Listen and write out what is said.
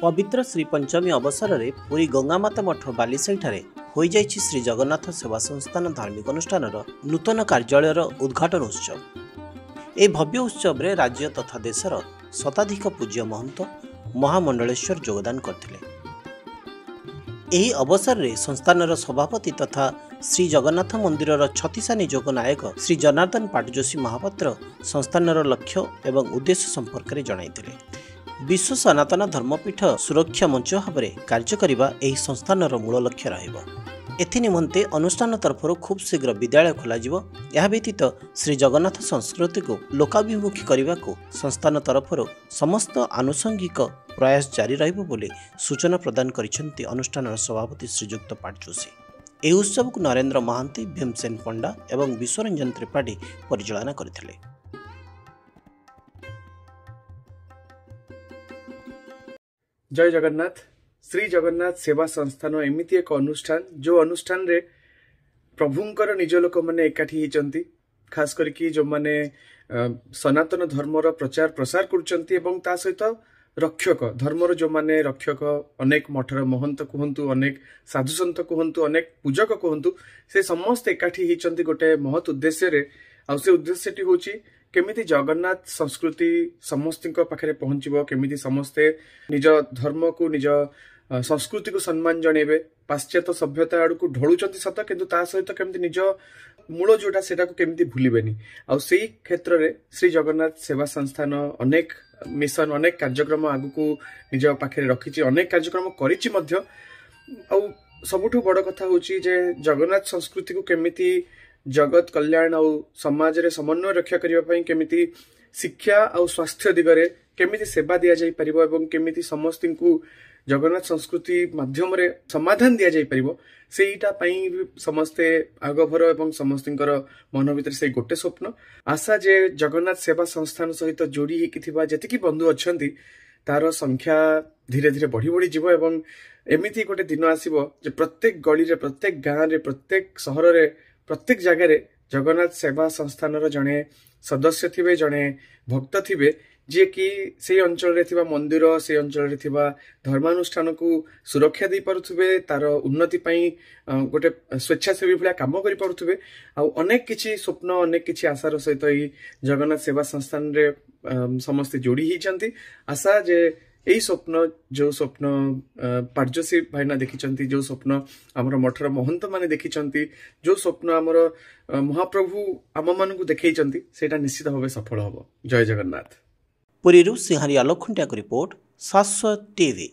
पवित्र श्री पंचमी अवसर में पुरी गंगामाता मठ बालीसाई हो श्री जगन्नाथ सेवा संस्थान धार्मिक अनुष्ठान नूतन कार्यालय उद्घाटन उत्सव। ए भव्य उत्सव में राज्य तथा देशर शताधिक पूज्य महंत महामंडलेश्वर योगदान करथिले। एही अवसर में संस्थानर सभापति तथा श्री जगन्नाथ मंदिर छत्तीसा निजोग नायक श्री जनार्दन पाटजोशी महापात्र संस्थानर लक्ष्य एवं उद्देश्य संपर्क में जणाइथिले। विश्व सनातन धर्मपीठ सुरक्षा मंच भाव में कार्य करने एही संस्थानर मूल लक्ष्य रहिबो। एथिनिमंते अनुष्ठान तरफ खूब शीघ्र विद्यालय खोलाजिबो। यह व्यतीत श्री जगन्नाथ संस्कृति को लोकाभिमुखी करने को संस्थान तरफ समस्त आनुषंगिक प्रयास जारी रहिबो बोली सूचना प्रदान करिसेंती अनुष्ठान सभापति श्रीजुक्त पाटजोशी। एही उत्सव को नरेंद्र महांती, भीमसेन पंडा एवं विश्वरंजन त्रिपाठी परिचालना करथिले। जय जगन्नाथ। श्री जगन्नाथ सेवा संस्थान एमती एक अनुष्ठान जो अनुष्ठान रे प्रभुंकर निज लोक मैंने एकाठी होती, खास करके जो मैंने सनातन धर्मर प्रचार प्रसार कर सहित रक्षक धर्मर जो माने रक्षक अनेक मठर महंत कहतु, अनेक साधुसंत कहतु, अनेक पूजक कहतु, से समस्त एकाठी होती गोटे महत उद्देश्य। से उद्देश्यटी हूँ केमिति जगन्नाथ संस्कृति समस्त पाखे पहुंचब, केमिति समस्ते निज धर्म को निज संस्कृति को सम्मान जणेबे। पाश्चात्य सभ्यता आड़ को ढोलुचंती सत, किंतु ता सहित केमिति निज मूल जोटा सेटा को केमिति भूलिबेनी। आ सेही क्षेत्र रे श्री जगन्नाथ सेवा संस्थान अनेक मिशन, अनेक कार्यक्रम आगु को निज पाखे रखिछि, अनेक कार्यक्रम करिछि मध्य। आ सबुठु बड़ कथा होछि जे जगन्नाथ संस्कृति को केमिति जगत कल्याण और समाज रे समन्वय रक्षा करिबा पई केमिति शिक्षा और स्वास्थ्य दिगरे केमिति सेवा दिया जाई परिबो एवं केमिति समस्त को जगन्नाथ संस्कृति माध्यम रे समाधान दिया जाई परिबो, सेईटा पई समस्ते आगभर एवं समस्तिंकर मन भीतर से गोटे स्वप्न आशा जे जगन्नाथ सेवा संस्थान सहित जोड़ी हेकि थिबा जतिकि बंधु अछंती तार संख्या धीरे धीरे बढ़ी बढ़ी जीवो एवं एमिति गोटे दिन आसीबो जे प्रत्येक गली रे, प्रत्येक गाँ रे, प्रत्येक सहर रे, प्रत्येक जगह जगन्नाथ सेवा संस्थान जड़े सदस्य थिबे, जड़े भक्त थिबे जे कि से अंचल रे थिबा मंदिर, से अंचल रे थिबा धर्मानुष्ठान को सुरक्षा दे पारुथिबे, तार उन्नति पई गोटे स्वेच्छासेवी भलिया काम करि पारुथिबे। आ अनेक किछि स्वप्न, अनेक किछि आशार सहित ई जगन्नाथ सेवा संस्थान रे समस्त जोड़ी हिचंती। आशा जे यही स्वप्न, जो स्वप्न पाटजोशी भाईना देखिचंती, जो स्वप्न आमर मठर महंत माने देखिचंती, जो स्वप्न आमर महाप्रभु आम मानकु देखैचंती, सेटा निश्चित भावे सफल हबो। जय जगन्नाथ। पुरीरू सिंहारी आलोक खुंटिया को रिपोर्ट, शाश्वत टीवी।